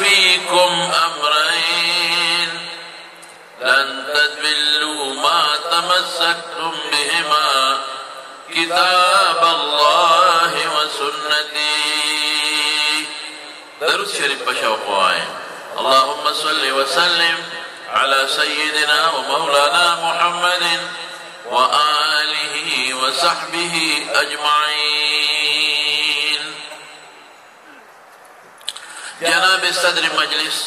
فيكم أمرين لن تضلوا ما تمسكتم بهما كتاب الله وسنتي. درود شريف بشوقوائي. اللهم صل وسلم على سيدنا ومولانا محمد وآله وصحبه أجمعين. جناب صدر مجلس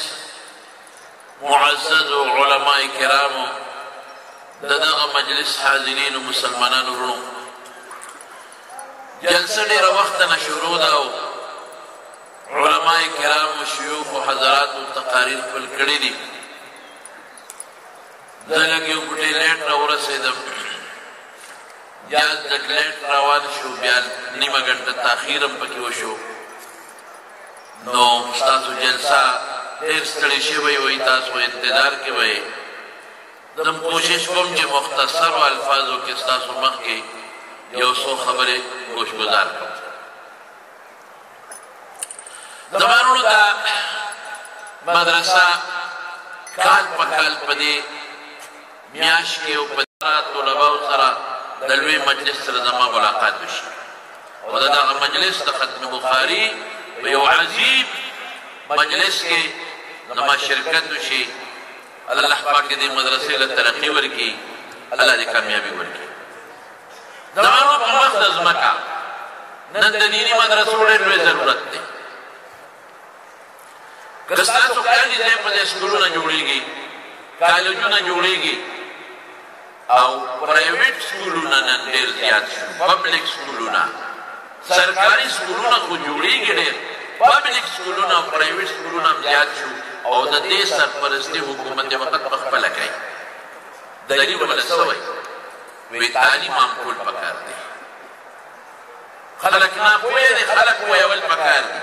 معزز علماء کرام دغه مجلس حاضرین مسلمانانو ورونو، جلسه ډیره وخت نه شروع ده او علماء کرام شيوخ او حضرات تقاریر خپل کړي دي. زه لږ یو ګوټې لیټ راورسېدم، جاز لږ لیټ روان شو، بیا نیمه ګنټه تاخیر هم پکې وشو. نو ستاسو جلسه ډېر ستړي شوی وئ، تاسو انتظار کې وئ. زه کوشش کوم چې مختصرو الفاظو کې ستاسو مخکې یو څو خبرې گوشګزار کړم. زما وروڼو دا مدرسه کال په کال په دې میاشت کې او په طلباو سره د لوی مجلس سره زما ملاقات وشي او د دغه مجلس د ختم بخاري په یو عظیم مجلس کې زما شرکت وشي. الله پاک دې مدرسې له ترقي ورکړي، الله دې کامیابي ورکړي. زما وروڼو په مخ د ځمکه نن د دیني مدرسو ډېر لوی ضرورت دی. که ستاسو کالج ځای په ځای سکولونه جوړېږي، کالجونه جوړېږي او پرایویټ سکولونه نن ډېر زیات شو، پبلک سکولونه، سرکاري سکولونه خو جوړېږي ډېر، پبلک سکولونه او پرایویټ سکولونه هم زیات شو او د دې سرپرستي حکومت یې وخت په خپله کوي. دلیل ورله څه وایي؟ وایي تعلیم عام کول پکار دی. خلک ناپوهه دي، خلک پوهول پکار دي.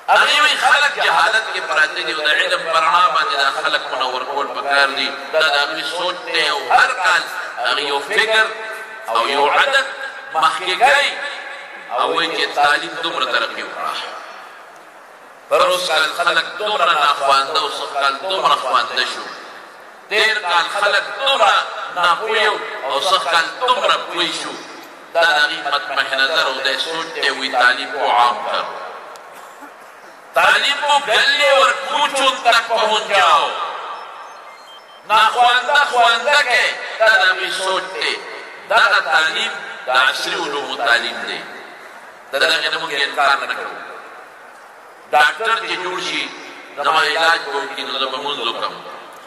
هغې وایي خلک جهالت کې پراته دي او د علم په رڼا باندې دا خلک منور کول پکار دي. دا د هغوی سوچ دی او هر کال هغې یو فکر او یو عادت مخکې کوي او وایي چې تعلیم دومره ترقي وکړه. پر اوس کال خلک دومره ناخوانده او سږ کال دومره خوانده شو. تېر کال خلک دومره ناپوه او سږ کال دومره پوه شو. دا د هغې مطمح نظر او دی سوچ دی. وایي تعلیم کو عام کر، تعلیم کو گلی اور کوچوں تک پہنچاؤ، ناخوانده خوانده کې دا د هغې سوچ دی. دغه تعلیم د عصري علومو تعلیم دی. د دغې نه موږ انکار نه کوو. ډاکټر چې جوړ شي زما علاج به وکړي نو زه به مونځ وکړم،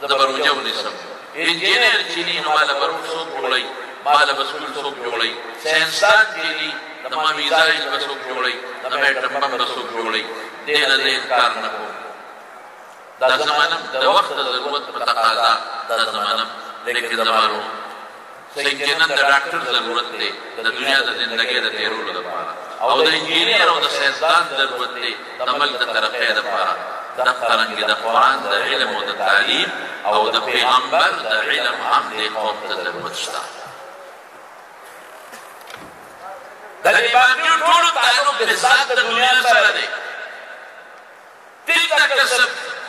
زه به روژه ونیسم. انجینر چې وي نو ماله به روډ څوک جوړوي، ماله به سکول څوک جوړوي. ساینسدان چې وي زما میزایل به څوک جوړوي، زما ایټم بم به څوک جوړوي. دې نه زه انکار نه کوم. دا زمانه د وخت د ضرورت په تقاضا دا زمانه، لیکن زمانو څنګه نن د ډاکټر ضرورت دی د دنیا د زندګۍ د تېرولو لپاره، او د انجینر او د ساینسدان ضرورت دی د ملک د ترقۍ لپاره. دغرانګې د قرآن د علم او د تعلیم او د پیغمبر د علم هم دې قوم ته ضرورت شته. د دې باقي ټولو تعلق د ذات د دنیا سره دی. دلته که څه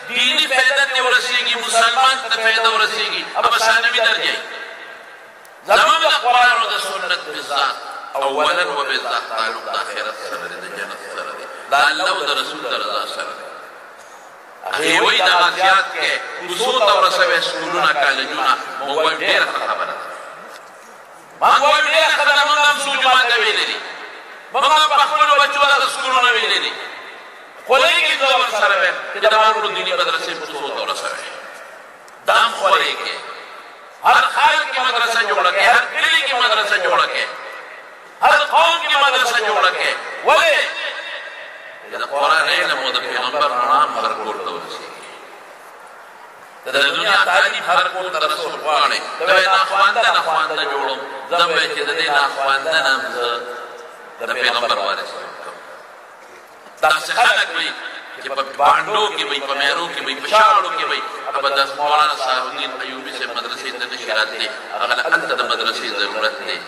دیني فایده ته ورسېږي، مسلمان ته فایده ورسېږي، هغه به ثانوي درجه وي. زموږ د قرآن او د سنت بالذات اولا و بالذات تعلق د آخرت سره دی، د جنت سره دی، د الله او د رسول د رضا سره دی. هغې وایي دغه زیات کې کوڅو ته ورسوئ سکولونه، کالجونه. موږ وایو ډېره ښه خبره ده، موږ وایو ډېره ښه ده. موږ هم څو جوماته ویلي دي، موږ هم په خپلو بچو دغه سکولونه ویلي دي. خو لیکن زه ورسره وایم چې د مانو دیني مدرسې کوڅو ته ورسوئ، دا هم خورې کې هر خال کې مدرسه جوړه کړئ، هر کلي کې مدرسه جوړه کړئ، هر قوم کې مدرسه جوړه کړئ. ولې؟ د قرآن علم او د پیغمبر رڼا هم هر کور ته ورسېږي. د دنیا تعلیم هر کور ته رسول غواړي. ته وایې ناخوانده ناخوانده جوړوم، زه به وایې چې د دې ناخوانده نه هم زه د پیغمبر وارث وم. داسې خلک وایي چې په بانډو کې وایي، په میرو کې وایي، په شاړو کې وایي، هغه د مولانا صاحب الدین ایوبي صاحب مدرسې ته نشي راتلی. هغه له هلته د مدرسې ضرورت دی.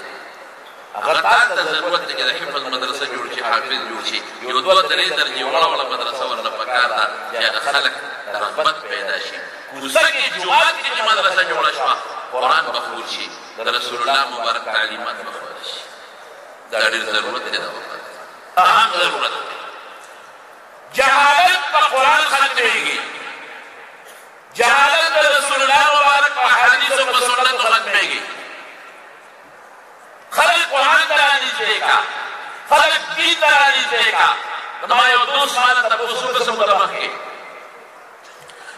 هغه تا ته ضرورت دی چې د حفظ مدرسه جوړ شي، حافظ جوړ شي، یو دوه درې درجې وړه وړه مدرسه ورله پکار ده چې هغه خلک رغبت پیدا شي کوڅه کې جومات کې چې مدرسه جوړه شوه قرآن به خور شي د رسول الله مبارک تعلیمات به خور شي دا ډېر ضرورت دی دا وخت اهم ضرورت دی جهالت په قرآن ختمېږي جهالت د رسول الله مبارک په حدیثو په سنتو ختمېږي خلک قرآن ته رانږدې کا خلک دین ته رانږدې کا زما یو دوست ما ته تپوس وکړ څه موده مخکې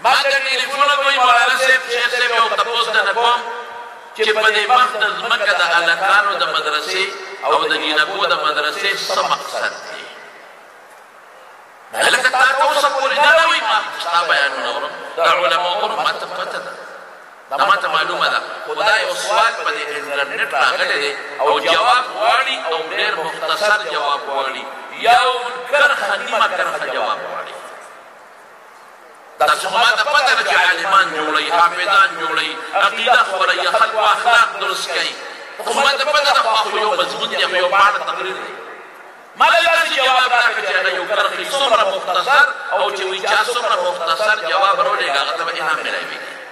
ما ته ټلیفون کوي مولانا صاحب شیخ صاحب یو تپوس درنه کوم چې په دې وخت د ځمکه د هلکانو د مدرسې او د جینکو د مدرسې څه مقصد دی هلکه تا ته اوسه پورې نه راوي ما ستا بیانونه اورم د علماو ما ته پته ده دا ما ته معلومه ده خو دا یو سوال په دې انټرنېټ راغلی دی او جواب غواړي او ډېر مختصر جواب غواړي یو کرښه نیمه کرښه جواب غواړي تاسو ما ته پته ده چې عالمان جوړوي حافظان جوړوي عقیده خپروي خلکو اخلاق درست کوي خو ما ته پته ده خو یو مضمون دی یو پاڼه تقریر دی ما له داسې جواب راکړه چې هغه یو کرښې څومره مختصر او چې وایي چا څومره مختصر جواب راولېږه هغه ته به انعام میلاوېږي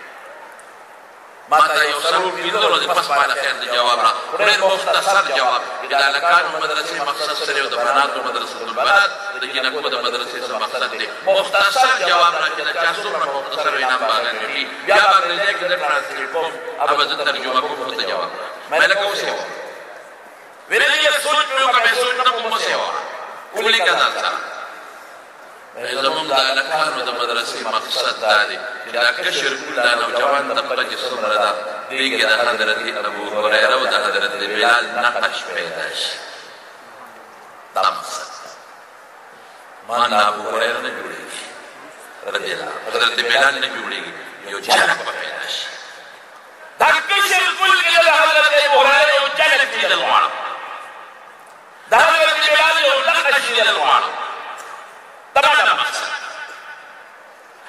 ما ته یو څلور پنځه ورځې پس بالا خیر د جواب را ډېر مختصر جواب چې د هلکانو مدرسې مقصد څه دی او د بناتو مدرسة البنات د جینکو د مدرسې څه مقصد دی مختصر جواب را چې د چا څومره مختصر وي انعام به هغه ملي بیا به انګریزي کې زه ټرانسلیټ کوم هغه به زه ترجمه کوم خو ته جواب ما لکه اوس یې ویل یې سوچ مې وکړه مې سوچ نه کوم اوس یې ولیکه ځان سره زمونږ د هلکانو د مدرسې مقصد دا دی چې دا کشر کول دا نوجوان طبقه چې څومره ده دې کې د حضرت ابو هریره او د حضرت بلال نقش پیدا شي دا مقصد ما نه ابو هریره نه جوړېږي رضی الله حضرت بلال نه جوړېږي یو جلک به پیدا شي دا کشر کول کې د حضرت ابو هریره یو جلک لیدل غواړم د حضرت بلال یو نقش لیدل غواړم دا مقصد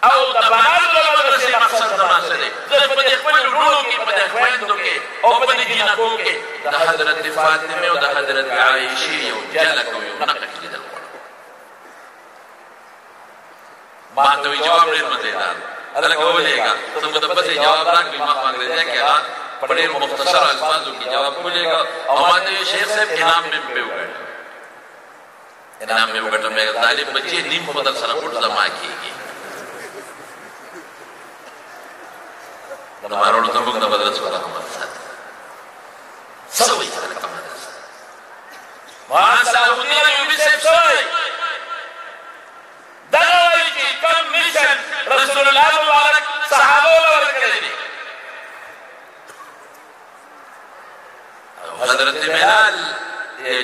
او د بناتو د مدرسې مقصد زما څه دی زه په دې خپلو وروڼو کې په دې خویندو کې او په دې جینکو کې د حضرت فاطمې او د حضرت عایشې یو جلک او یو نقش لیدل غواړم ما ته وایي جواب ډېر مزېدار هلکه ولېږه څنګه د پسې جواب راکړي ما په انګریزي کې هغه په ډېر مختصر الفاظو کې جواب ولېږه او ما ته وایي شیخ صاحب انعام مې پرې وکړ انعام مې وګټه مې طالب بچې نیم خو در سره ګوټ زما کېږي د ماروړو زموږ د مدرسو دغه مقصد څه وایي هلکه مدرسه مولانا صلاحالدین ایوبي صاحب څه وایي دغه وایي چې کوم میشن رسول الله مبارک صحابو له ورکړی دی حضرت بلال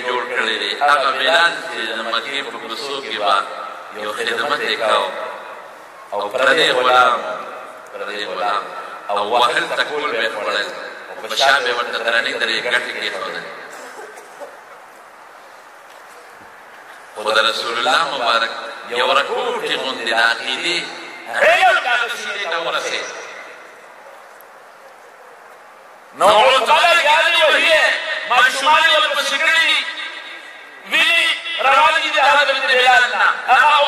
جوړ کړی دی هغه بلال چې د مکې په کوڅو کې به یو خدمت یې کاوه او پردی غلام او وهل ته کول به یې خوړل او په شا به یې ورته درنې درې ګټې کېښودلې خو د رسول الله مبارک یو رکوټې غوندې د عقیدې علم دغه سینې ته ورسېد نو عقله یادې وهي ماشومان یې ورپسې کړي ویني روان دي د حضرت بلال نه هغه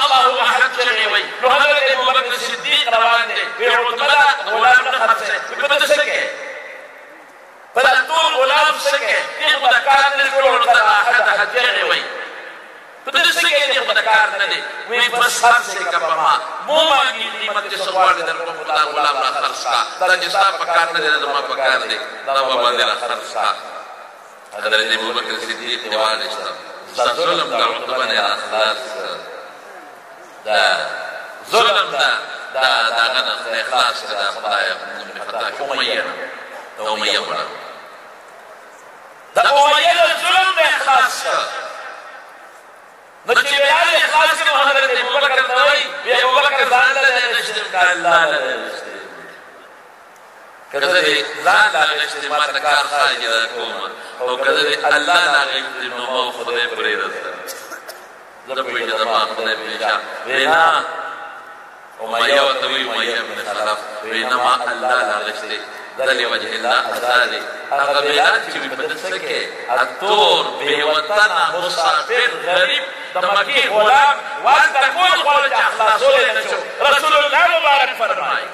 الله احد چغې وایي نو حضرت ابوبکر صدیق روان دی وی عتبه غلام نه خرڅوي په ته څه کوې په دا ټول غلام څه کوې دې خو د کار نه دی جوړ ورته احد چغې وایي په ته څه کوې دې خو د کار نه دی وی بس خرڅ یې که په ما مو مانګي قیمت چې څه غواړې در کوم دا غلام را خرڅ کا دا چې ستا په کار نه دی زما په کار دی دا به باندې را خرڅ کا حضرت ابوبکر صدیق ته واخیسته ظلم د عتبه نه اخلاص دا ظلم دا هغه نه اخلاص کړه دا خدایه مې خطا شو امیه دا امیه وړه دا امیه د ظلم نه اخلاص کړه نو چې بلال اخلاص کړه حضرت ابوبکر ته وایي وی ابوبکر ځان له رښتیا که الله له رښتیا که زه دې ځان له رښتیا ما ته کار خارجي در کوم او که زه دې الله له رښتیا نو ما خدای پرېږده زه پوهېږم زما خدای پېژا وی نه امیه ورته وایي امیه بن خلف وی نه ما الله له رښتیا دل وجه الله ازادي هغه بلاد چې په دسته کې اتور بې وطنه مسافر غریب د مکې غلام وان د کول خلک اخلاصول نه شو رسول الله مبارک فرمایي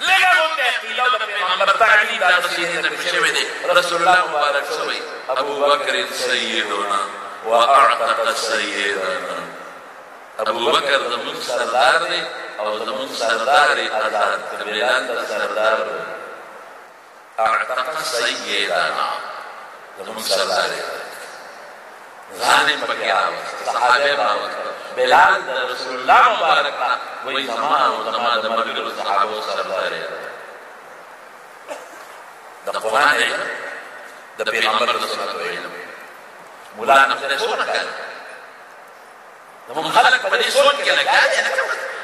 لږه غونډه عقیده د پیغمبر تعلیم دا نصیحت نه شوی دی رسول الله مبارک سوی ابو بکر سیدنا واعتق سیدنا ابو بکر زمون سردار دی او زمون سردار آزاد بلاد د سردار اعتق سیدنا زمون سردار غانم پکې راوست صحابه راوست بلال د رسول الله مبارک وی زما او زما د ملګرو صحابه سردار د قرآن د پیغمبر د سنت ویلو مولا نفسه سونه کړ زموږ خلک په دې سوچ کې لګیا دي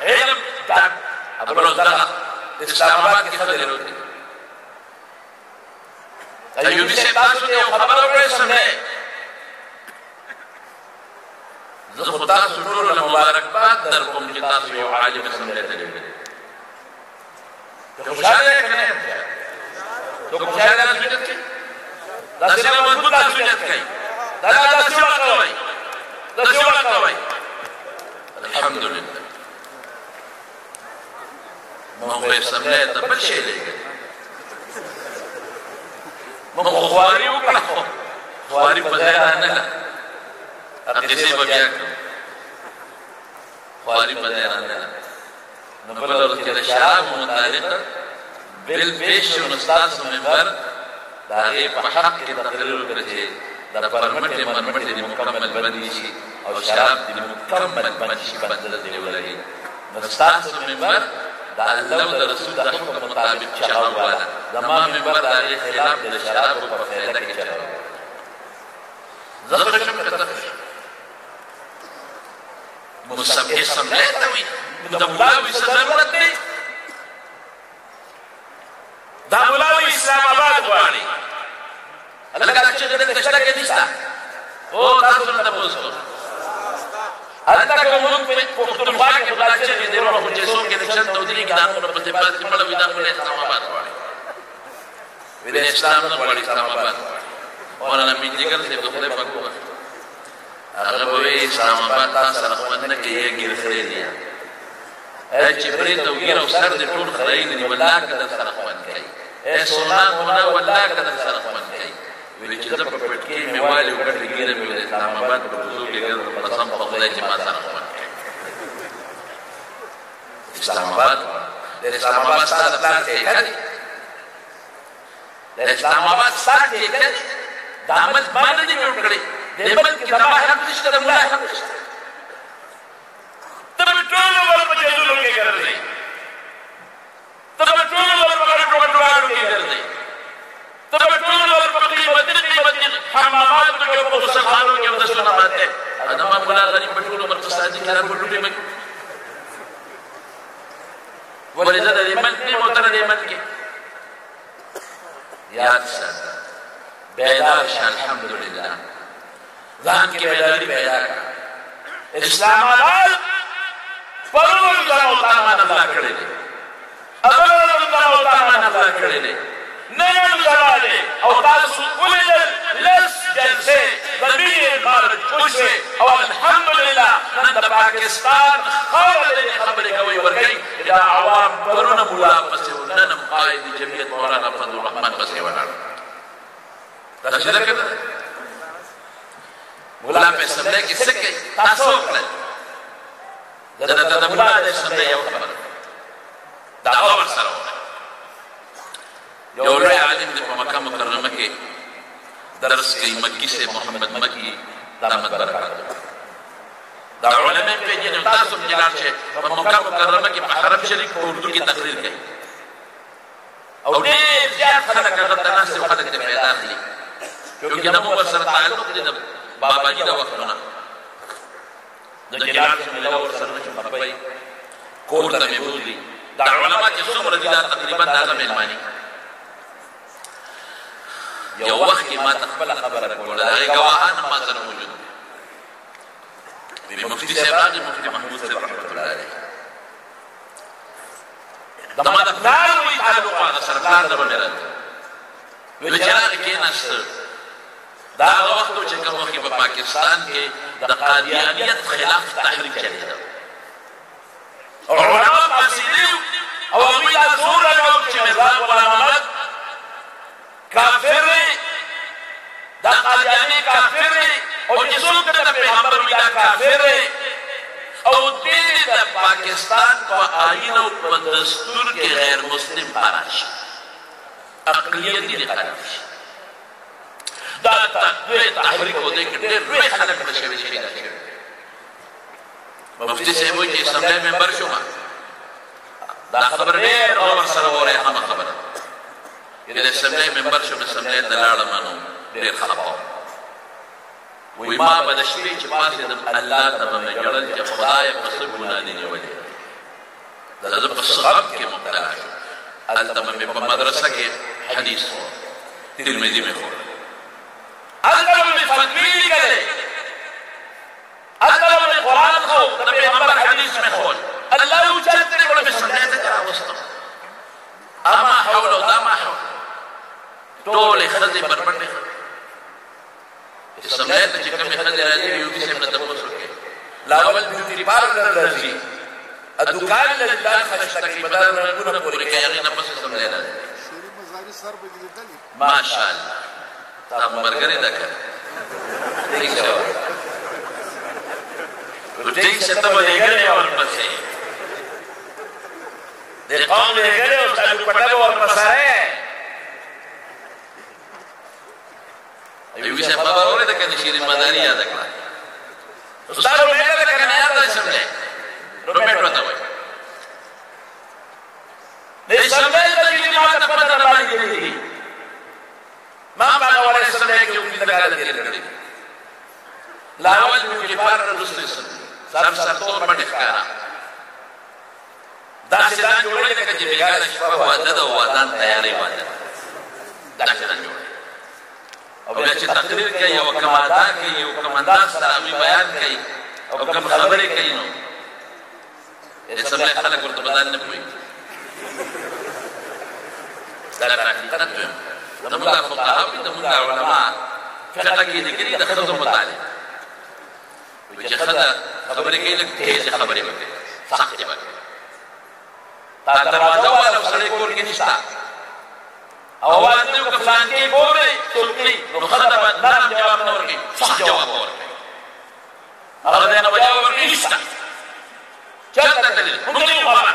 علم دا ابرو دغه اسلام آباد کې خبرې وکړي ایوبي صاحب تاسو ته یو خبره وکړئ سمې زه خو تاسو ټولو له مبارکباد در کوم چې تاسو یو عالم سمېدلی ته خوشحاله یې که نه ته خوشحاله نه سجدت کوي داسې نه مضبوط دا سجدت کوي داسې وکوئ داسې وکوئ الحمدلله موږ یې سملی ته بل شی دی موږ خو خواري وکړه خو خواري په ځای رانغله قصې به بیا کړم خواري په ځای رانغله نو بله ورځ چې د شرابو متعلقه بل پیش شو نو ستاسو ممبر د هغې په حق کې تقریر وکړه چې د پرمټې مرمټې دې مکمل بندې شي او شراب دې مکمل بند شي بندل دې ولګي نو ستاسو ممبر د الله او د رسول د حکم مطابق چلاواله زما ممبر د هغې خلاف د شرابو په فایده کې چلاوه زه ښه شم که ته ښه شم مسبح سملی ته وي د ملاوي څه ضرورت دی دا ملاوي اسلام آباد غواړي هلکه چې دلته شته که نشته او تاسو نه تپوس کوم هلته که مونږ په پښتونخوا کې خو دا چغې دی وروڼه خو چې څوک الیکشن ته ودرېږي دا نور پسې پاتې مړه وي دا خو اسلام آباد غواړي وي د اسلام نه غواړي اسلام آباد غواړي مولانا مینجګر صاحب د خدای پاک وبخښي هغه به وایي اسلام آباد تا سره خوند نه کوي یا ګیر خرې دی چې برید او ګیر او سر دې ټول خرایي دي والله که در سره خوند کوي ای سونا مونا والله که در سره خوند کوي ویل چې زه په پټکي مې والي وکړلې ګیره مې د اسلام آباد په کوڅو کې ګرځم قسم په خدای چې ما سره خوند کوي اسلام آباد د اسلام آباد ستا د پلان ټیکه دی د اسلام آباد ستا ټیکه دی دا عمل ما نه دي جوړ کړی دې ملک کې زما حق نشته د ملا حق نشته ته به ټول عمر په جیزونو کې ګرځئ ته به ټول عمر په غټو غټو واړو کې ګرځئ ته به ټول عمر په قیمتي حماماتو کې او په غسلخانو کې اودسونه ماته زما ملا غني په ټول عمر په سادي کې راپه ډوډۍ مې ولې زه د دې ملک نه یم او ته د دې ملک کې یاد ساته بیدار شه الحمدلله ځان کې بیداري پیدا کړه اسلام آباد پرون زنو تامان الله کړی دی ابل زنو تامان الله کړی دی نن زواله او تاسو ولیدل لس جلسه زمین خارج خوشوي او الحمدلله نن د پاکستان خبرې کوي ورګي دا عوام پرونه مولا پسې نن قائد جمعیت مولانا فضل الرحمن پسې ولاړ دا څه ده مولا په سمله کې څه کوي تاسو کړل د مولا د سمله یو خبره دا اور سره یو لوی عالم دی په مکه مکرمه کې درس کوي مکی سے محمد مکی دامت برکات دا علماء پیژنې تاسو په جلال شي په مکه مکرمه کې په حرم شریف په اردو کې تقریر کوي او ډېر زیات خلک هغه تناسب خلک ته پیدا اخلي چونکې زموږ ورسره تعلق دی د باباجي د وختونه د جلال شمله ورسره چې خپای کور ته مې بوزي دا علماء چې څومره دي دا تقریبا د هغه مېلماني یو وخت کې ما خپله خبره کوله د هغې ګواهان هم ما سره موجود دي مفتي صاحب راغی مفتي محمود صاحب رحمت الله علیه زما د پلار وایي تعلق هغه سره پلار ته به مې رد ویل چې راغی کېناسته دا هغه وخت و چې کوم وخت په پاکستان کې د قادیانیت خلاف تحریک چلېده علما پاڅېدلي او هغوی دا زور لګول چې میرزا غلام احمد کافر دی دا قادیاني کافر دی او چې څوک د پیغمبر وي دا کافر دی او دې د پاکستان په آئین او په دستور کې غیر مسلم قرار شي اقلیت دې قرار شي دا تحریک و دې کې ډېر لوی خلک مړه شوي شهیدان شوي مفتي صاحب وایي چې اسمبلی ممبر شوم دا خبر ډېر عمر سره ورېحمه خبره چې د اسمبلی ممبر شوم اسمبلی ته لاړم نو ډېر خفه وم وی ما به د شپې چې پاڅېدم الله ته به مې ژړل چې خدایه په څه ګناه دې نیولې دا زه په څه غم کې مبتلا شوم هلته به مې په مدرسه کې حدیث خور ترمذي مې خور هلته به مې فتوی لیکلې هلته به مې قرآن خو د پیغمبر حدیث مې خور الله اوچت کړو مې سمدی ته راوستم اما حول او دا ما حول ټولې ښځې بربنډې اسمبلی ته چې کومې ښځې راځي یوګي صاحب نه تپوس وکړي لاول بیوټي پارلر راځي دوکان لري ځان ښایسته کوي بدل رنګونه پورې کوي هغې نه پس اسمبلی راځي ماشاءالله تا خو ملګرې ده که ټیک شه ټیک شه ته به لېږلې ورپسې د قوم لېږلې او ستا دوپټه به ورپسرې ایوبي صاحب خبر اورېده که نه شیرین مداري یاده کړه ستا رومېټه ده که نه یاده اسمبلی رومېټ ورته وایي د اسمبلی تجربې ما ته پته نه باندې ما په هغه وړه اسمبلی کې اوږده کاله تېر کړي لاول بیوټي پارلر وروسته اسمبلی سر سرتور پټې ښکاره داسې ځان جوړوي لکه چې بېګانه شپه واده ده او وادان تیاری واده ده داسې ځان جوړوي او بیا چې تقریر کوي او کوم ادا کوي او کوم انداز سره هغوی بیان کوي او کوم خبرې کوي نو اسمبلی خلک ورته په ځان نه پوهېږي دا حقیقت ویم زمونږ فقها وي زمونږ علما فقه کې لیکلي د ښځو متعلق وایي چې ښځه خبرې کوي لږ تیزې خبرې به کوي سختې به کوي تا دروازه ووهله او سړی کور کې نشته او اواز نه وکړه فلانکې کور دی څوک کړي نو ښځه به نرم جواب نه ورکوي سخت جواب به ورکوي هغه ځای نه به جواب ورکوي نشته چېرته تللې موږ نه یو خبر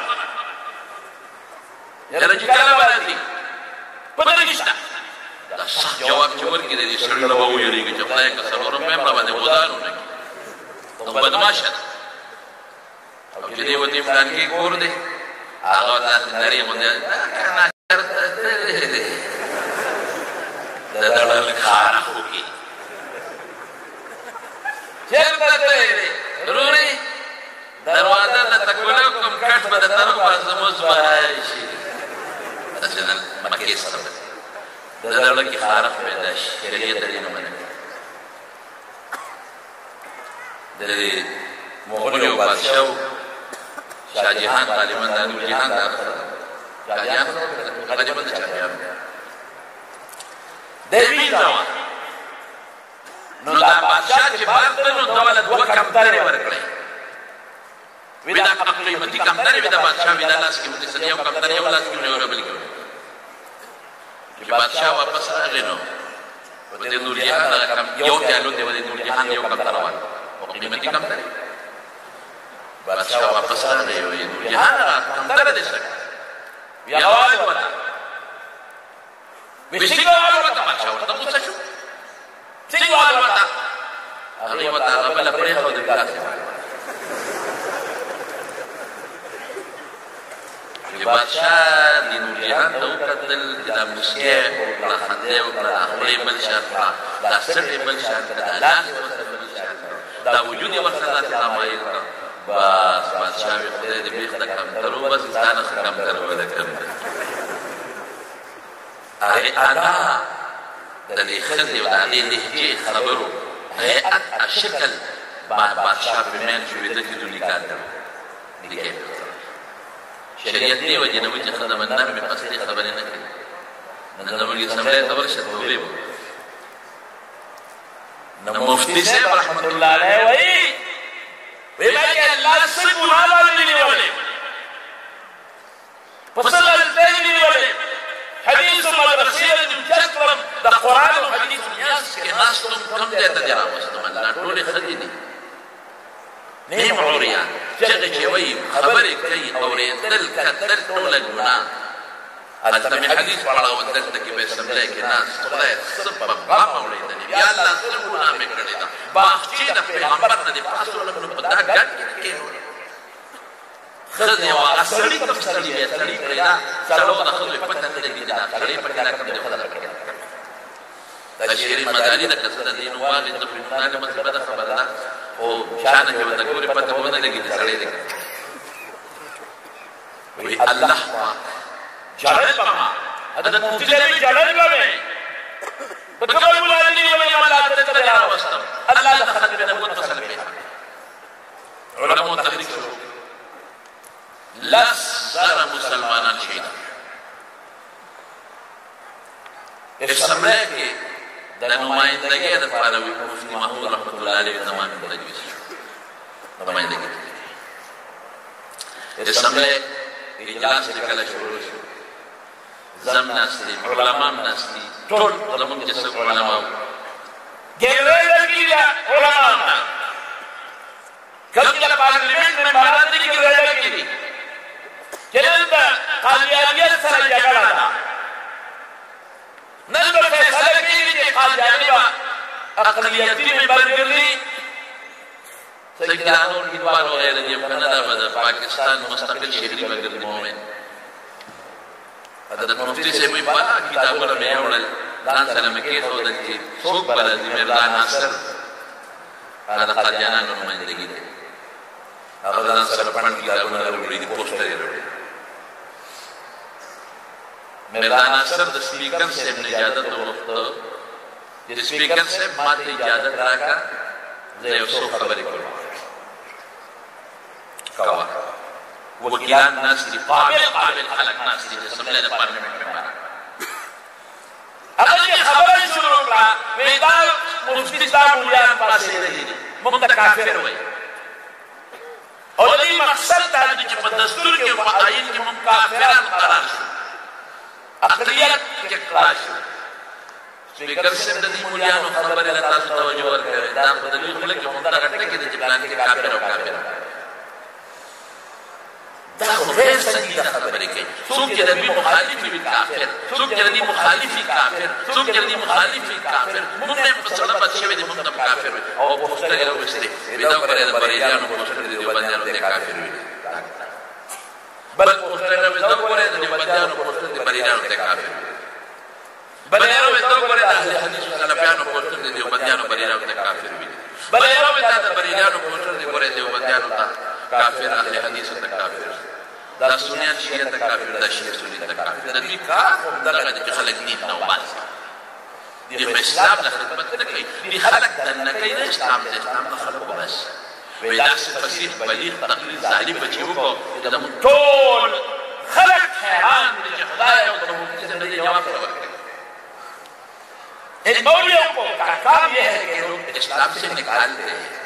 یاره چې کله به راځي پته نشته دا سخت جواب چې ورکړي د دې سړي نه به وویرېږي چې خدایه که څلورم به یې راباندې غدار ونه کړي خو بدماشه ده او چې دی ورته فلانکې کور دی هغه داسې نرۍ غوندې کنه چېرته تللی دی د زړه لږ خارښ وکړي چېرته تللی دی ورورې دروازه درته کوله کوم کټ به درته وباسم اوس به راشي داسې مکې سره د زړه کې خارښ پیدا شي شریعت د دې نه منع د مغول یو بادشاه و شاه جهان غالبا دا نور جهان دا شاه جهان غالبا د شاه جهان دی ویزه وه نو دا بادشاه چې بار ته نو دوله دوه کمترې ورکړې وی دا قیمتي کمترې وي د بادشاه وي دا لاس کې ونیسل یو کمتر یو لاس کې ونیوله بل کې چې بادشاه واپس راغی نو و د نور جهان یو پیالو دی و د نور جهان یو کمتره وه خو قیمتي کمترې بادشاه واپس راغی وایي نور جهان کمتره دې څه بیا والوته وایي څنګه والوته بادشاه ورته غوسه شو څنګه والوته هغې ورته هغه بله پرېښوده داسې چې بادشاه د نور جهان ته وکتل دا مسکۍ وکړه خندا یې وکړه دا خولې بل شان کړه دا سټې بل شان کړه دا لاس یې ورسره بل شان کړه دا وجود یې ورسره داسې رامایل کړه بس بادشاه وي خدای دې بېخ د کمتر وبس ستا نه ښه کمتر به د کمتر هغې ادا د دې ښځې او د هغې لهجې خبرو هیئت شکل بادشاه په مین شو ویده چې دو نکاح ته نکاح پې شریعت دی وجه نه وجه خدای مننه مې پسې خبرې نه کوي نن زموږ سملې خبر شه توبې نو مفتی صاحب رحمت الله علیه وی ما کې الله سبحانه وتعالى نیولې فصل الدين ولې حدیث مدرسې د چکرم د قران او حدیث نیاز کې ناس تم کم دې ته جرا واستم الله ټول خدي دي نیم عوریا چې وی خبرې کوي اورېدل کتل ټول ګناه التمي حديث ولا ودلت کې به سملای کې ناس خدای سبب غام اورېدل یا الله سبحانه مې کړی دا باغچې د پیغمبر نه دی پاسو له په دا ګټ کې خدای واغ سړی تفسیری به سړی پیدا سړو د خدای په پته نه دی دا سړی په کله کې خدای کړی تشریح مداري د کسر دین والي د فنان مطلب دا خبر ده او شان کې د ګوري پته ونه لګي سړی دی وی الله جلال بما هذا مفتی جلال بما بتقول ولادي ولا ما لا تتجرى وسط الله دخل بنبوت فصل بها علماء التحريك لا زار مسلمان شيئا اسمعه کې د نمائندګۍ د پاروي مفتی محمود رحمت الله علیه زمان کې تجویز نمائندګۍ اسمعه اجلاس کله شروع شو زمناستی علماء ناستی ټول زموږ جسد علماء ګیرل کیږي علماء کله پارلیمنت ممبران دي ګیرل کیږي چلته قاضیانیت سره جګړه ده نن په فیصله کېږي چې قاضیانی با اقلیتي ممبر ګرځي سګرانو کیوار وغیرہ دې په نه ده پاکستان مستقل شهري وګرځي مومن حضرت مفتی سے بھی بڑا کتابوں میں اورل دان سره میں کې سو دلتي څوک بلدي مرزا ناصر هغه قاضیانو نمائندګي دي هغه دان سره پړن کتابونه وروړي دي پوسټر یې وروړي مرزا ناصر د سپیکر صاحب نے اجازه وغوښته چې سپیکر صاحب ماته اجازه راکړه زه یو څه خبرې کوم کاوه وکیلان ناس دي قابل خلق ناس دي سمله د پارلیمنت ممبر هغه خبره شروع کړه میدان مفتی صاحب مولیان پاسې رہی موږ ته کافر وای او دې مقصد دا چې په دستور کې په آئین کې موږ کافران قرار شو اقلیت کې قرار شو سپیکر صاحب د دې مولیانو خبره له تاسو توجه ورکړه دا په دې خلک کې موږ راټک کې د پلان کې کافر او کافر دا غیر سنجیده خبرې کوي څوک چې د دې مخالف وي کافر څوک چې د دې مخالف وي کافر څوک چې د دې مخالف وي کافر موږ نه په سره پات شوی دي موږ ته کافر او پوسټر یې راوستي دا پرې د بریلیانو پوسټر دی باندې د کافر وي بل پوسټر یې راوستي دا پرې د باندې پوسټر دی بریلیانو ته کافر بل یې راوستي دا پرې د اهل حدیث سلفیانو پوسټر دی باندې بریلیانو ته کافر وي بل یې راوستي د بریلیانو پوسټر دی پرې د باندې کافر اهل حدیث ته کافر دا سنیان شیعه ته کافر دا شیعه سنی ته کافر د دې کار دغه د خلک دین نه وباسي د اسلام د خدمت نه کوي د خلک د نه کوي د اسلام د خلکو بس وی دا فصیح بلیغ تقریر ظالم بچي وکړو د ټول خلک حیران دي چې خدای او د مفتی د جواب ورکړي ان مولیوں کو کام یہ ہے کہ لوگ اسلام سے نکالتے ہیں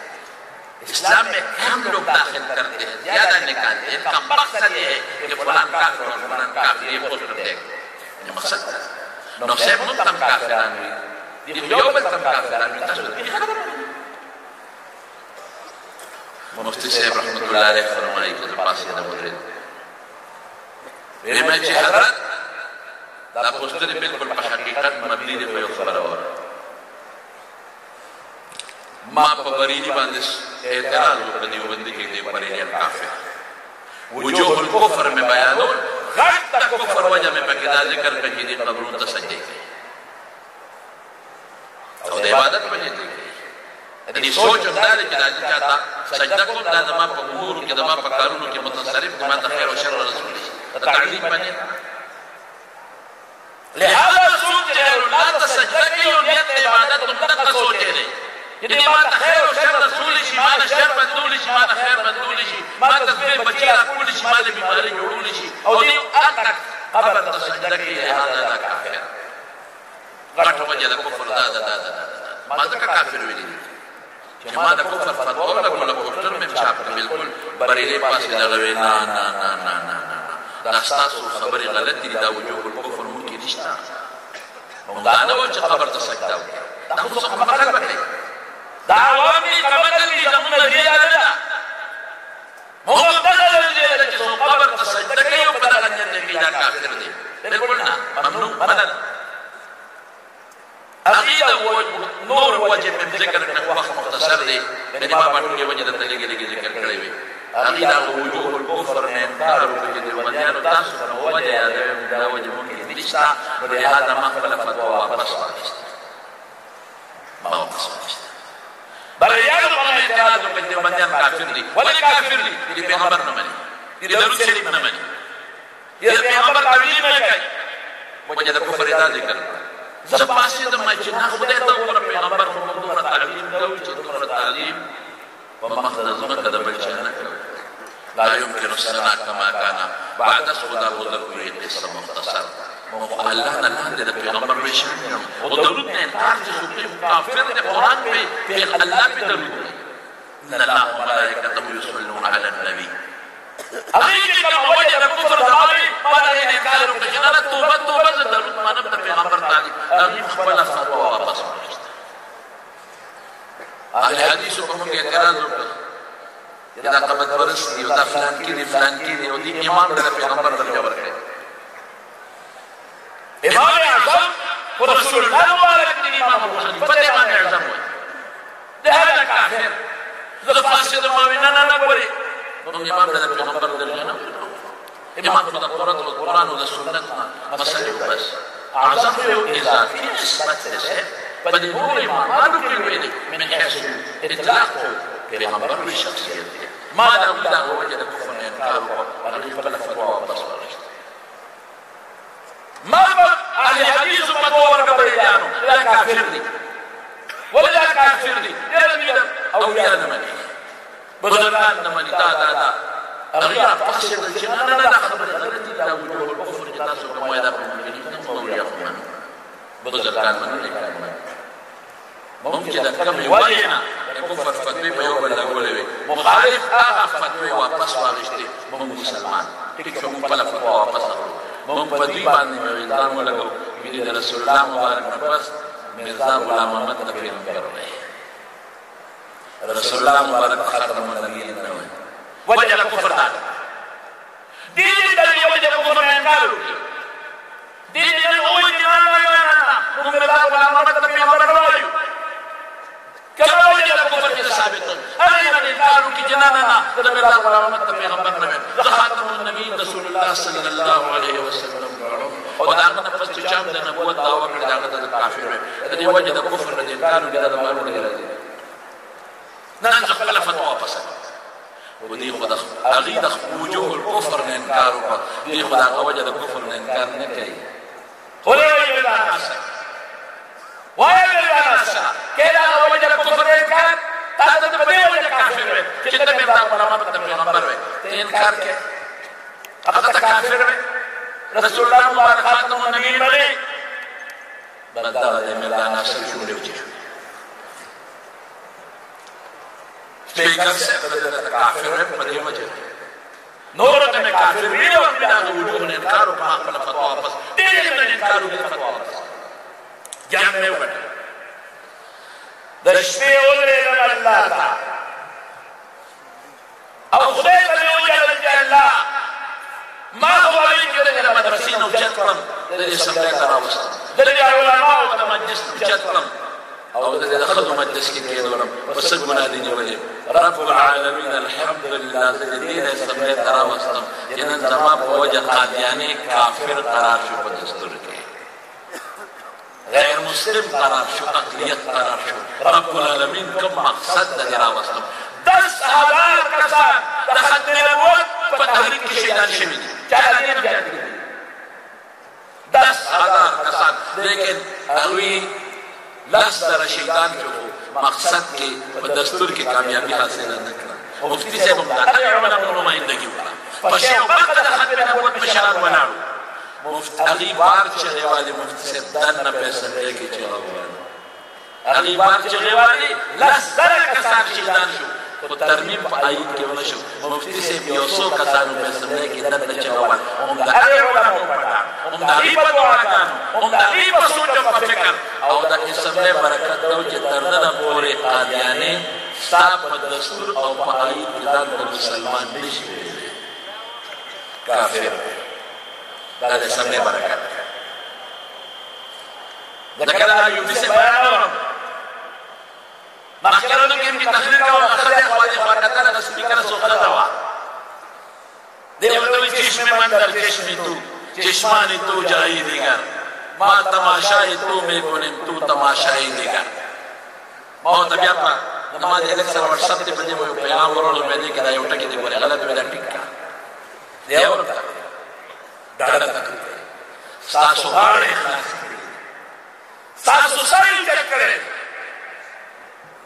اسلام میں کم لوگ داخل کرتے ہیں زیادہ نکالتے ہیں کا مقصد یہ ہے کہ فلان کافر اور فلان کافر یہ پوسٹر دے یہ مقصد ہے نو صاحب تم کافران ہوئی یہ یو بل تم کافران ہوئی تاسو دې خبر مفتی صاحب رحمت الله علیه فرمایي چې پاسه نه ورته ویمه چې حضرت دا پوسټر بالکل په حقیقت مبني دی په یو خبره وره ما په بریلی باندې اعتراض وکړ دی باندې کې دی بریلیان کافر وجوه الكفر میں بیانو غلط کفر وجہ میں پکې دا ذکر کړي دي قبرونو ته سجدي او د عبادت باندې دي دې سوچ هم دا چې دا چاته سجده کوم دا زما په امور کې زما په کارونو کې متصرف زما د خیر او شر رسول دی تعظیم باندې لہذا سوچ رہے اللہ ته سجده کوي او نیت عبادت هم دغه سوچ دی چې ما ته خیر او شر رسول شي ما نه شر بدول شي ما نه خیر بدول شي ما ته زوی بچی را کول شي ما له بیماری جوړول شي سجده کوي هغه دا کافر غټه وجه د کفر دا ما ځکه کافر ویلي چې ما د کفر فتوا ولګوله پوسټر مې چاپ کړ بالکل بریلې پاسې دغه وی نه نه نه نه نه دا ستاسو خبرې غلط دي دا وجوب الکفر مونږ کې نشته موږ دا نه وایو چې قبر ته سجده وکړه دا خو څه مقصد وکړي دا عوام دي قبر دي زمونږ دې یاد ده موږ دغه دې چې قبر ته سجده کوي او په دغه نیت کې دا کافر دي بالکل نه ممنوع بدل عقیده نور وجه په ذکر کې وخت مختصر دی د ما باندې وجه د لګي ذکر کړی وي عقیده وجوب الكفر نه انکار وکړي د ولایانو تاسو ته وجه یاد دا وجه ممکن نشته نو لهدا ما خپل فتوا واپس واخیسته ما واپس واخیسته بریانو باندې اعتراض وکړي د باندې کافر دي ولې کافر دي د پیغمبر نه مني د درود شریف نه مني د پیغمبر تعظیم نه کوي وجه د کفر دا ذکر زباسي د مجنه خدای ته ور پیغمبر په دومره تعظیم کوي چې دومره تعظیم په مخه زمکه د بل چا نه کوي لا يمكن السنة كما كان بعد سودا بودر کوي قصه مختصر مو الله نه د پیغمبر بشن او درود نه انکار چې کافر د قران په الله په درود ان الله وملائكته يصلون على النبي حقیقی کما وجه د کفر دماغی مالا این انکار وکړي چې نه توبه درود مانم د پیغمبر تعالی هغه خپل فتوا واپس واخیسته اهل حدیث په موږ اعتراض وکړ دا قبر پرست دی دا فلان کې دی او دی ایمان د پیغمبر درجه ورکړي امام اعظم رسول الله مبارک دی امام ابو حنیفه امام اعظم ده هذا کافر ذو فاسد ما نه غوري امام د پیغمبر درجه نه امام د قرآن او د سنت مسله بس اعظم یو اضافي نسبت ده په دې نور ایمانانو کې ویلي من حيث اطلاق پیغمبر په شخصیت ما دا وجه د کفر انکار او هغه په فتوا واپس واخیسته ما اهل حدیث په تور کبریانو دا کافر دي ولا کافر دي او یا نه مني بزرگان نه مني دا هغه پاسه د جنان نه خبره غلطي دا وجوه الكفر چې تاسو کومه دا په کې نه موریا خو بزرگان مني ممکن دا کم وجهنا کفر فتوی په یو بل لګولې مخالف هغه فتوی واپس واغشتي موږ مسلمان ټیک شو په فتوا واپس موږ په دې باندې ویلان ولګو چې د رسول الله مبارک نفس مرزا غلام احمد د پیغمبر رسول الله مبارک خاتم النبیین نه وای وجه کفر دا دې د وجه کفر نه انکار دې د وجه نه موږ مرزا غلام احمد د پیغمبر وایو کله وجه کفر کې ثابت هغه نه انکار کوي جنانا د مرزا غلام احمد د پیغمبر نه خاتم النبیین رسول الله صلی الله علیه وسلم او دا هغه نفس چې چا د نبوت دعوا کړی دا د کافر دی د وجه د کفر نه انکار کوي دا د معلومه راځي نن خپل فتوا واپس ودي خدا هغه د وجوه الكفر نه انکار وکړي دی خدا وجه د کفر نه انکار نه کوي ولې دا ناس کله وجه د کفر نه انکار تاسو ته په دې وجه کافر وي چې د پیغمبر په پیغمبر وي ته انکار کوي هغه ته کافر وي رسول الله مبارک خاتم النبیین باندې بلدا د میدان اصل شروع شي پیغمبر څخه د کافر په دې وجه نور ته کافر وی او د وجوه نه انکار او خپل فتوا واپس دې نه انکار او فتوا واپس جام نه وکړه د شپې ولې الله تعالی او خدای ته وجه الله ما هو عليك د مدرسې نو چترم د سمبل کراوست د علماء او د مجلس چترم او د خدمت مجلس کې کېدلم پس ګنادي نیولې رب العالمین الحمد لله د دې سمبل کراوستم جنن زما په وجه قادیانی کافر قرار شو په دستور کې غیر مسلم قرار شو اقلیت قرار شو رب العالمین کوم مقصد د کراوستم 10,000 کسان د خط نبوت په تحریک کې شهیدان شوي چاله دې جات دي 10,000 کسان لیکن هغوی لاس در شهیدان شو مقصد کې په دستور کې کامیابی حاصل نه کړه او مفتي صاحب هم دا علماء نمائندګي وکړه په شیخ بخت د خط نبوت مشران ولاړو هغې بار چغې والې مفتي صاحب دننه فیصلې کې چغه وویله هغې بار چغې والې 10,000 کسان شهیدان شو خو ترمیم په عید کې ونه شو مفتي صاحب یو څو کسانو فیصلې کې دننه چغه وویل هم د هغې علماو پټان هم د هغې په دعاګانو هم د هغې په سوچ او په فکر او د اسمبلۍ برکت ده چې تر ننه پورې قادیانې ستا په دستور او په عید کې ځان ته مسلمان نه شي ویلی کافر دا د اسمبلۍ برکت ځکه دا ایوبي صاحب بیان اورم مخکې کلونو کې مې تقریر کوم ښځه خوا دې خوا کتله د سپیکر څو ښځه وه دی ورته وایي چشم من در چشم تو چشمان تو جایی دیگر ما تماشای تو میکنیم تو تماشای دیگر ما ورته بیا په ما د الکس سره وټساپ ته په دې یو پیغام ورولو مې دی کې دا یو ټکي دی ګورې غلط وی دا ټیک کړه دی ورته ډاډه تکلیف دی ستاسو غاړې خلاص کړي ستاسو سر یې چک کړی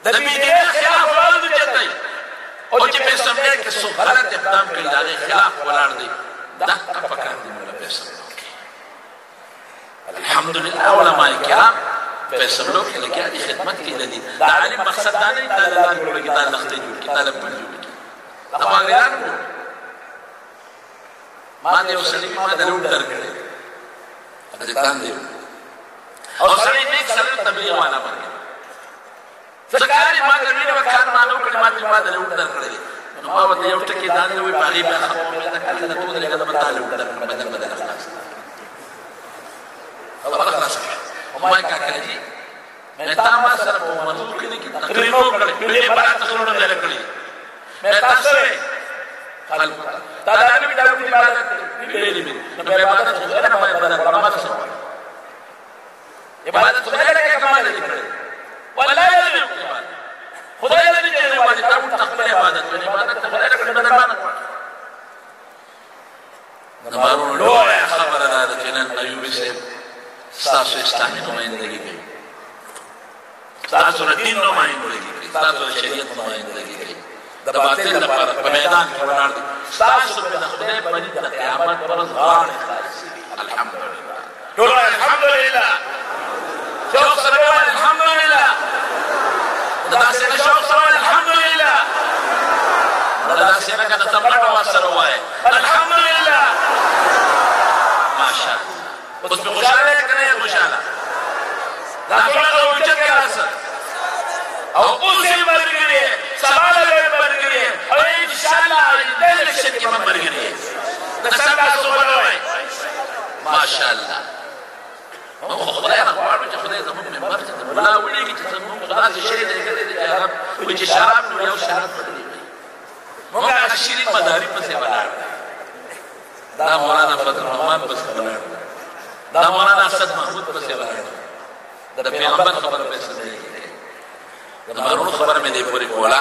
د میډیا خلاف ولاړ دي چېرته او چې په اسمبلۍ کې څوک غلط اقدام کوي د هغې خلاف ولاړ دی دا پکار دي موږ په اسمبلۍ کې الحمدلله علماء کرام په اسمبلۍ کې لګیا دي خدمت کې دي د عالم مقصد دا نه دا لار جوړ کړي دا لښتې جوړ کړي دا لپټ جوړ کړي دا مانګران ما دې یو سړي ما د روټ درکړی دې تاندې او سړي دې سړي تبلیغ والا باندې سرکاري ما د وینې وکړ ما نو کړي ما دې ما د روټ درکړی نو ما ورته یو ټکي دانې وي باغې بیا خبره مې کله نه تو درګه ما تعالی روټ درکړم بدل خلاص خبره خلاص ما کاکا جی मैं तामा सर को मजदूर के लिए तकरीरों करे ये बात सुनने दे रखली मैं तासरे कल तादानी भी दारू की इबादत बेली में मैं इबादत हो ना मैं इबादत नमाज से इबादत हो जाए क्या कमाल है वल्लाह खुदा ने देने वाली ताऊ तकबल इबादत है इबादत खुदा ने बदल माना नमारों लो खबर है जन्नत अयूबी से साफ इस्लामी नुमाइंदगी की تاسو دین نمائندګي کوي تاسو شریعت نمائندګي کوي د باطل لپاره په میدان کې ولاړ دي تاسو په خدای باندې د قیامت پر ورځ غاړه خلاصي الحمدلله ټول الحمدلله شوق سره الحمدلله دا څنګه شوق سره الحمدلله دا څنګه کته تبرک واسره وای الحمدلله ماشاءالله اوس په خوشاله کنه خوشاله دا ټول وجود کې راځه او اوسې مرګري سوال له مرګري او ان شاء الله د لښت کې مرګري د څنګه سوالوي ماشاءالله او خدای نه غواړي چې خدای زموږ منبر ته بلا وړي چې زموږ خدای دې شي دې کړي دې عرب او چې شراب نو یو شراب بدلی موږ هغه شیرین مداري په څیر ولاړ دا مولانا فضل الرحمن په څیر ولاړ دا مولانا اسد محمود په څیر ولاړ د پیغمبر خبره په څیر دی د مارونو خبره مې دې پوری کوله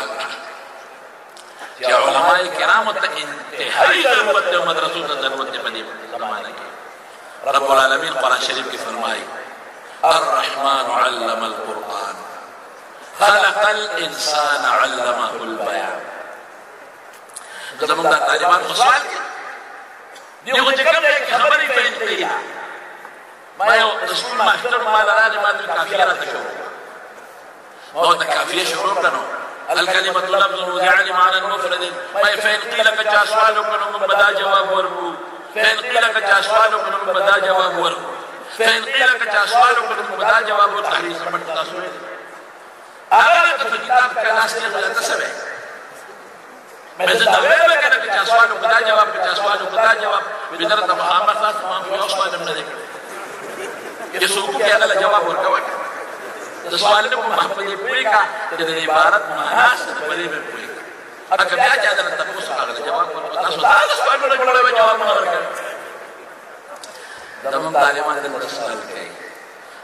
چې علماء کرام ته انتهایی ضرورت دی مدرسو ته ضرورت دی په دې زمانه کې رب العالمین قرآن شریف کې فرمایي الرحمن علم القرآن خلق الانسان علمه البيان زمونږ د طالبان په سوال کې دیو چې کوم دی خبرې پیل کړي ما یو رسول ماستر ما لراځي ما د کافیه راته شروع او د کافیه شروع کړو الکلمه لفظ وضع لمعنى المفرد ما فین قیل کچا سوال وکړو بدا جواب ورکو فین قیل کچا سوال وکړو بدا جواب ورکو فین قیل کچا سوال وکړو بدا جواب ورکو تحریف سمټ تاسو هغه په کتاب کې لاس کې غلطه سوي مې دا ویل کړه کچا سوال بدا جواب کچا سوال بدا جواب بدرته محمد صلی الله علیه وسلم یو سوال نه دی چې څوک یې هغه جواب ورکوي د سوال په محفل کې پوي کا چې د عبارت معنا څه په دې پوي اګه بیا چې دا تاسو هغه جواب ورکړئ تاسو دا سوال له جوړه جواب نه ورکړئ دمو تعلیمات د سوال کوي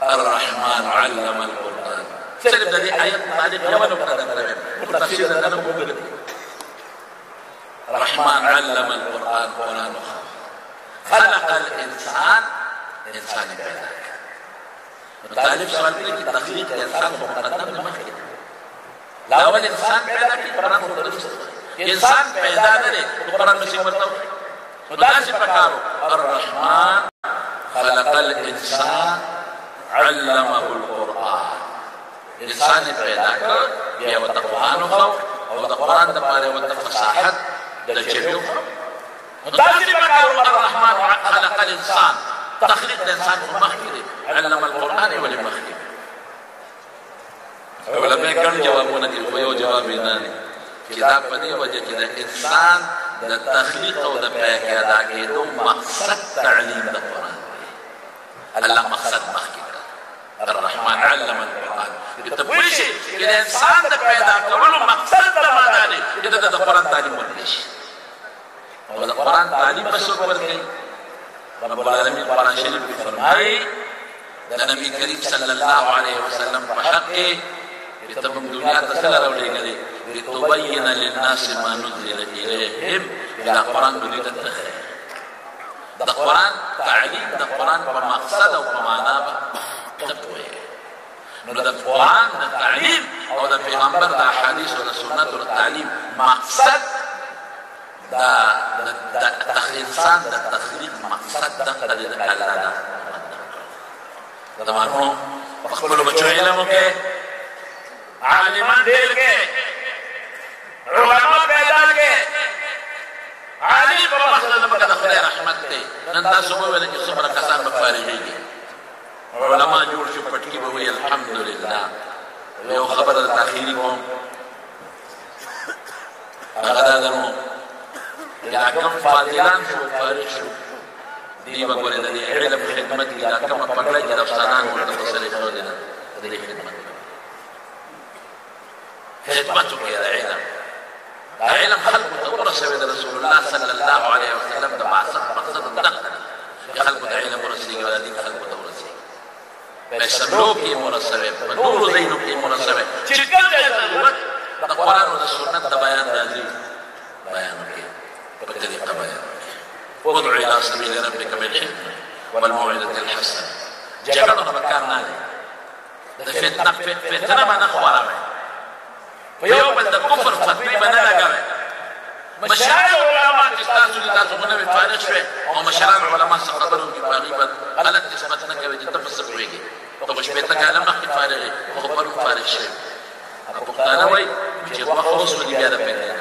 الرحمن علم القرآن صرف د دې آیت باندې یو نو کړه دا تفسیر نه وګورئ الرحمن علم القرآن قرآن خلق الانسان انسان پیدا طالب سوال کوي چې تخلیق انسان مقدم نه مخکې لا اول انسان پیدا کی قرآن کو درست انسان پیدا نه دی قرآن مسیح ورته نو دا چې پکارو الرحمن خلق الانسان علمه القرآن. انسان پیدا کړ بیا ورته قرآن وښو او د قرآن دپاره ورته فصاحت د ژبې وښو. داسې پکار الرحمن خلق الانسان، تخلیق د انسان خو مخکې دی، علم القرآن یې ولې مخکې؟ علماء ګڼ جوابونه دي خو یو جواب یې دا دی چې دا په دې وجه چې د انسان د تخلیق او د پیدا کېدو مقصد تعلیم د قرآن دی. الله مقصد مخکې کړ، الرحمن علم القرآن. ته پوه شې چې د انسان د پیدا کولو مقصد د معنا دی چې د قرآن تعلیم ورکړی شي. او د قرآن تعلیم به څوک ورکوي؟ رب العالمین قرآن شریف کې فرمایي د نبي کریم صلی الله علیه وسلم په حق کې چې ته موږ دنیا ته څه راولېږلې لتبین للناس ما نزل الیهم. دا قرآن دوی ته تخیل د قرآن تعلیم د قرآن په مقصد او په معنا به ته پوهېږې. نو د قرآن د تعلیم او د پیغمبر د احادیث او د سنتو د تعلیم مقصد د انسان د تخلیق مقصد دغه دی چې الله دا زمانو په خپلو بچو علم وکړي، عالمان ډېر کړي، علما پیدا کړي. عالم په مقصد د خدای رحمت دی. نن تاسو وویل چې څومره کسان به فارغېږي، علما جوړ شو پټکي به وایي الحمدلله. یو خبره د تاخیري کوم، هغه دا ده نو دا کوم فاضلان شو فارغ شو دی به ګورې د دې علم خدمت کې دا کومه پګړۍ چې د استادان ورته سره ایښودې ده د دې خدمت وکړي. د علم دا علم خلکو ته ورسوي د رسول الله صلی الله علیه وسلم د بعثت مقصد دغه دی چې خلکو ته علم ورسېږي او د دین خلکو ته ورسېږي. په سبلو کې مرسوي، په نورو ځایونو کې مرسوي چې کوم ځای ضرورت د قرآن او د سنت د بیان راځي بیان وکړي په طریقه بیان. ادع الى سبيل ربك بالحكمه والموعظه الحسنه. جګړه په کار نه دی، د فتنه باندې خبره په یو بل د کفر فتوی باندې لګوي. مشران علما چې تاسو دې تاسو باندې فارغ شوي او مشران علما څخه خبرو کې باغی بد غلط نسبت نه کوي چې تاسو څه کوئ. ته شپې ته کاله مخکې فارغ او خبرو فارغ شوي. پښتانه وایي چې وخت اوس ودی بیا د پیدا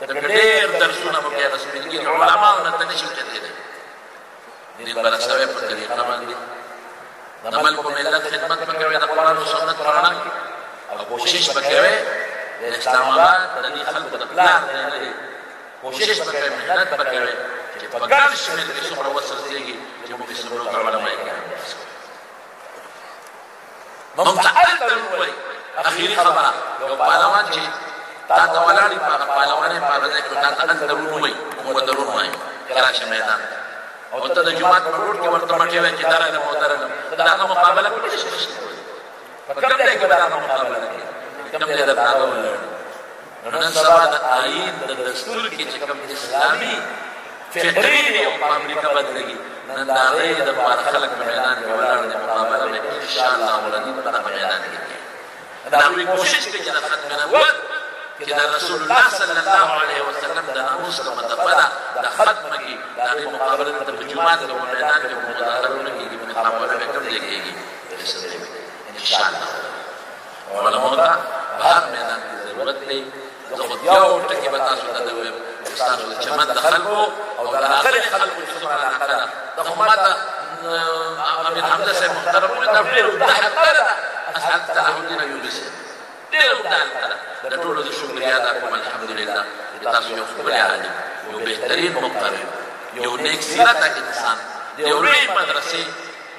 ډېر درسونه به بیا رسمېږي. علماو نه ته نشي چتېدی. دین به رسوي په طریقه باندې د ملک و ملت خدمت به کوې د قرآن او سنت په رڼا کې، او کوشش به کوې د اسلام آباد د دې خلکو د پلار دی نه دی. کوشش به کوې، محنت به کوې چې په ګڼ شمېر کې څومره وس رسېږي چې موږ یې څومره علما یې کرام موږ ته هلته ووایي اخري خبره. یو پهلوان چې تا ته ولاړ په هغه پهلوانۍ په هغه ځای کې تا ته هلته درون ووایي، موږ به درون وایو چې راشه میدان ته، او ته د جومات په روډ کې ورته مټې وایې چې درغلم او درغلم. ته د هغه مقابله کولی شې نشې کولی. په کوم ځای کې به د هغه مقابله کوې؟ کوم ځای درته هغه ولاړ. نن سبا د آیین د دستور کې چې کوم اسلامي فکري دی او په امریکا بدلېږي، نن د هغې دپاره خلک په میدان کې ولاړ دي. مقابله به انشاءالله ولدي په دغه میدان کې کوي. د هغوی کوشش کوي چې د ختم نبوت چې د رسول الله صلی الله علیه وسلم د ناموس کومه دفعه ده د ختمه کې د هغې مقابله ته په جومات کې په میدان کې په مظاهرونه کېږي، په مقابله به کوم ځای کېږي؟ انشاءالله. علماو ته په هر میدان کې ضرورت دی. زه خو یو ټکي به تاسو ته ووایم چې ستاسو د چمن د خلکو او د راغلي خلکو چې څومره علاقه ده. دا خو ما ته امیر حمزه صاحب محترم وویل دا ډېره اوږده حلقه ده. اسعد تعهدین یونس ډېره اوږده حلقه ده. د ټولو د شکریا ادا کوم الحمدلله چې تاسو یو ښکلی عالم، یو بهترین مقرر، یو نیک سیرته انسان، د یو لوی مدرسې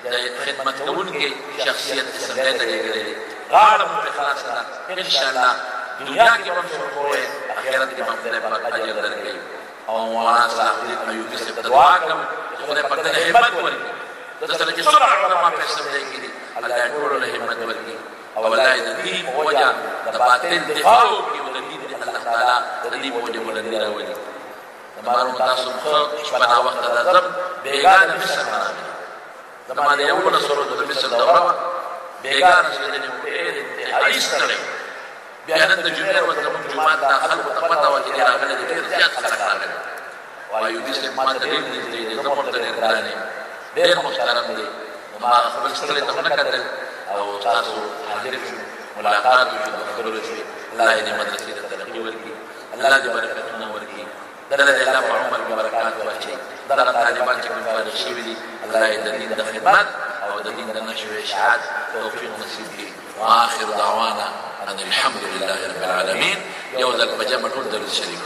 د خدمت کوونکي شخصیت اسمبلی ته لېږلی دی. غاړه مو پرې خلاصه ده. انشاءالله دنیا کې به هم شکر آخرت کې به هم خدای پاک اجر درکوي. او مولانا صلاح الدین ایوبي صاحب ته دعا کوم چې خدای پاک ته همت ورکړي. د سره چې څومره علما په اسمبلی کې دي الله یې ټولو له همت ورکړي او الله یې د دین په وجه د باطل دفاع وکړي او د دین الله تعالی د دین په وجه بلندي راولي. زما نوم تاسو ښه شپه ناوخته ده. زه بېګا د مصر نه راغلی. زما د 11 ورځو د مصر دوره وه. بېګا رسېدلې وم، ډېر انتهایي ستړی. بیا نن د جمعې ورځ زموږ جومات ته خلکو ته پته وه چې دی راغلی دی، ډېر زیات خلک راغلي. او ایوبي صاحب ما ته ډېر نږدې دی، زه هم ورته ډېر ګران یم. ډېر محترم دی. نو ما خپل سترګې ته ونه کتل او تاسو حاضر شو، ملاقات وشو، د خبرو شوې. الله دې مدرسې ته ترقي ورکړي، الله دې برکتونه ورکړي، دله دې الله په عمر کې برکات واچوي. دغه طالبان چې کوم فارغ شوي دي، الله یې د دین د خدمت او د دین د نشر و اشاعت توفیق نصیب کړي. واخر دعوانا ان الحمد لله رب العالمین. یو ځل په جمع ټول درود شریف